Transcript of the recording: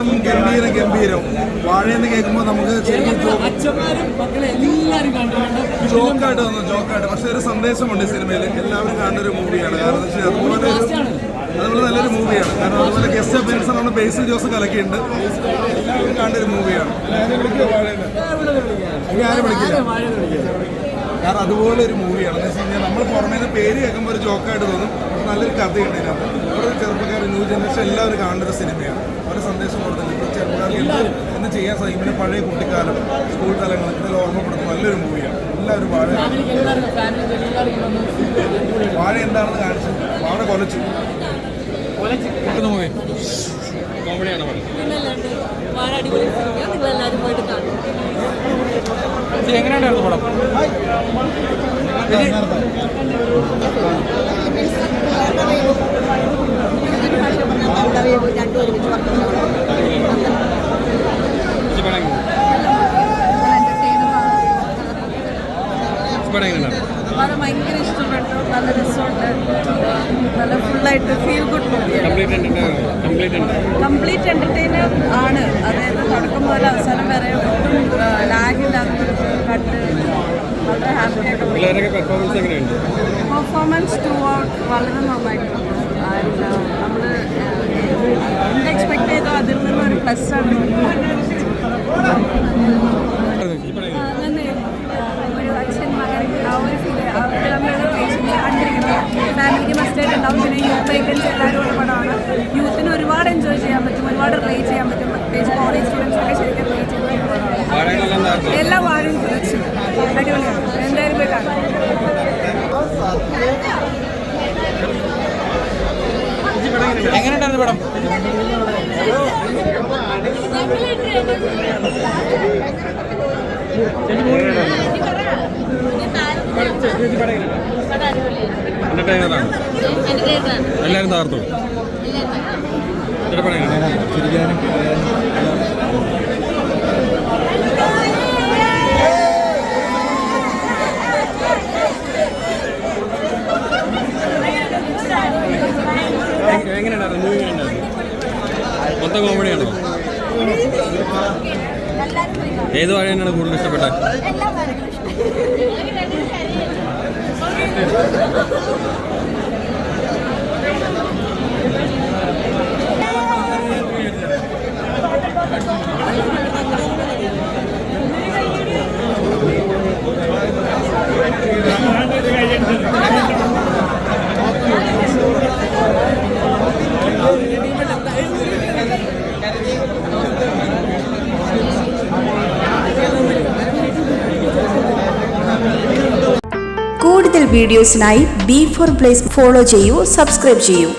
ഗംഭീരം വാഴയെന്ന് കേൾക്കുമ്പോൾ നമുക്ക് ജോക്കായിട്ട് വന്നു ജോക്കായിട്ട്. പക്ഷെ ഒരു സന്ദേശമുണ്ട് ഈ സിനിമയിൽ. എല്ലാവരും കാണുന്ന ഒരു മൂവിയാണ്. കാരണം അതുപോലെ നല്ലൊരു മൂവിയാണ്. കാരണം അതുപോലെ ഗസ്റ്റ് അപ്പിയറൻസ് ആണ് ബേസിൽ ജോസ് കലക്കിയുണ്ട്. എല്ലാവരും കാണുന്ന ഒരു മൂവിയാണ്. ഞാനും വിളിക്കില്ല കാരണം അതുപോലെ ഒരു മൂവിയാണ്. എന്ന് വെച്ച് കഴിഞ്ഞാൽ നമ്മൾ പുറമേ നിന്ന് പേര് കേൾക്കുമ്പോൾ ഒരു ജോക്കായിട്ട് തോന്നും. നല്ലൊരു കഥയുണ്ട് ഇതിനകത്ത്. ഒരു ചെറുപ്പക്കാർ ന്യൂ ജനറേഷൻ എല്ലാവരും കാണേണ്ട ഒരു സിനിമയാണ്. ഒരു സന്ദേശം കൊടുത്തില്ല. ഇപ്പോൾ ചെറുപ്പക്കാർക്ക് എന്ത് ചെയ്യാൻ സാധിക്കും. പിന്നെ പഴയ കുട്ടിക്കാലം സ്കൂൾ തലങ്ങൾ ഇതിൽ ഓർമ്മപ്പെടുത്തുന്ന നല്ലൊരു മൂവിയാണ്. എല്ലാവരും വാഴ എന്താണെന്ന് കാണിച്ചു. വാഴ കൊലച്ചു. എങ്ങനെയുണ്ടായിരുന്നു പടം? ഭയങ്കര ഇഷ്ടപ്പെട്ടു. നല്ല രസമുണ്ട്. നല്ല ഫുള്ളായിട്ട് ഫീൽ ഗുഡ് കംപ്ലീറ്റ് എന്റർടൈനർ ആണ്. അതായത് തുടക്കം മുതൽ അവസാനം വരെ ഒട്ടും ലാഗില്ലാത്ത കണ്ട് വളരെ ഹാപ്പി. പെർഫോമൻസ് ടു ഔട്ട് വളരെ നന്നായിട്ടുണ്ട്. നമ്മൾ എന്ത് എക്സ്പെക്ട് ചെയ്തോ അതിൽ നിന്നൊരു പ്ലസ് ആണ്. ഒരു അച്ഛൻ മകൻ ആ ഒരു ഫീൽ അവരുടെ പേഷ്യൻസ് കണ്ടിരിക്കുന്നത് ഫാമിലിക്ക് മസ്റ്റായിട്ട് ഉണ്ടാവും. പിന്നെ യൂത്ത് വേക്കൻസി എല്ലാവരും ഉള്ള പടമാണ്. യൂത്തിന് ഒരുപാട് എൻജോയ് ചെയ്യാൻ പറ്റും, ഒരുപാട് റിലേറ്റ് ചെയ്യാൻ പറ്റും. പ്രത്യേകിച്ച് കോളേജ് സ്റ്റുഡൻസൊക്കെ ശരിക്കും റിലേറ്റ് ചെയ്യുന്ന എല്ലാ വാഴയും കുറച്ച് അടിപൊളിയാണ്. എന്തായാലും പോയി കാണാം. എങ്ങനെയുണ്ടായിരുന്നു പടം? എല്ലാവരും താർത്തു. എങ്ങനെയുണ്ടായിരുന്നു മൂവി? എങ്ങനെയുണ്ടായിരുന്നു? മൊത്തം കോമഡിയാണോ? ഏത് വാഴയാണ് കൂടുതൽ ഇഷ്ടപ്പെട്ടത്? കൂടുതൽ വീഡിയോസിനായി B4 Place ഫോളോ ചെയ്യൂ, സബ്സ്ക്രൈബ് ചെയ്യൂ.